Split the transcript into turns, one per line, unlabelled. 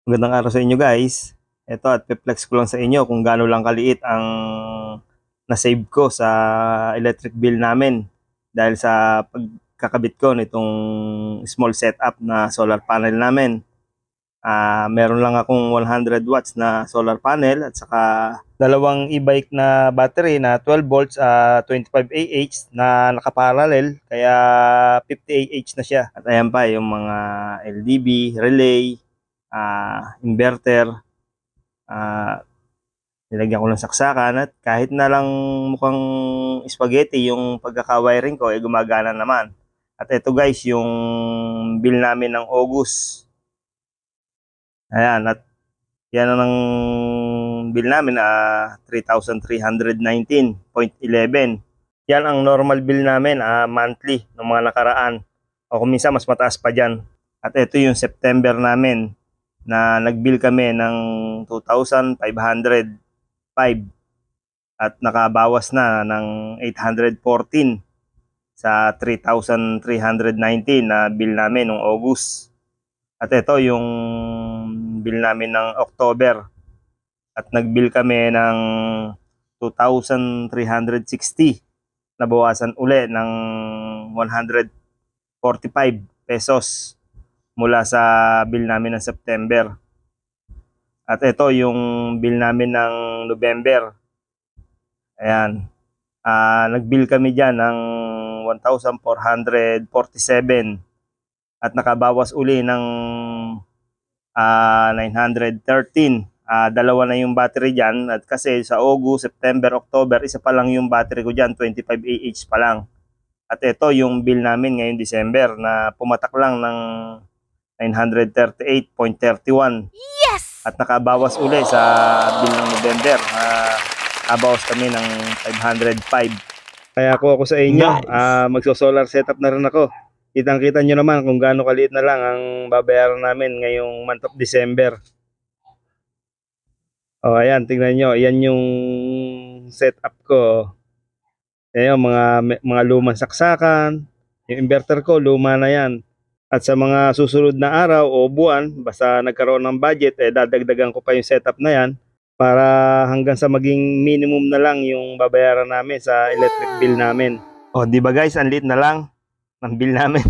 Magandang araw sa inyo guys. Ito at pe-flex ko lang sa inyo kung gaano lang kaliit ang na-save ko sa electric bill namin dahil sa pagkakabit ko nitong small setup na solar panel namin. Meron lang akong 100 watts na solar panel at saka dalawang e-bike na battery na 12 volts 25 ah na nakaparallel kaya 50 ah na siya. At ayan pa yung mga LDB, relay, inverter, nilagyan ko ng saksakan at kahit na lang mukhang spaghetti yung pagkaka-wiring ko gumagana naman. At ito guys yung bill namin ng August. Ayan, at yan ang bill namin 3,319.11. Yan ang normal bill namin monthly ng mga nakaraan. O kung minsan mas mataas pa dyan. At ito yung September namin na nag-bill kami ng 2,505 at nakabawas na ng 814 sa 3,319 na bill namin noong August. At ito yung bill namin ng October at nag-bill kami ng 2,360, nabawasan uli ng 145 pesos mula sa bill namin ng September. At ito yung bill namin ng November. Ayan. Nag-bill kami dyan ng 1,447 at nakabawas uli ng 913. Dalawa na yung battery dyan at kasi sa August, September, October, isa pa lang yung battery ko dyan, 25 ah pa lang. At ito yung bill namin ngayong December na pumatak lang ng 938.31.
Yes!
At nakabawas uli sa bill ng November. Abawas kami ng 505. Kaya ako sa inyo,
Nice.
magso-solar setup na rin ako. Kitang-kita nyo naman kung gaano kaliit na lang ang babayaran namin ngayong month of December. O ayan, tingnan nyo. Yan yung setup ko. Ayan, mga lumang saksakan. Yung inverter ko, luma na yan. At sa mga susunod na araw o buwan, basta nagkaroon ng budget, dadagdagan ko pa yung setup na yan para hanggang sa maging minimum na lang yung babayaran namin sa electric bill namin. O, di ba guys, ang liit na lang ng bill namin.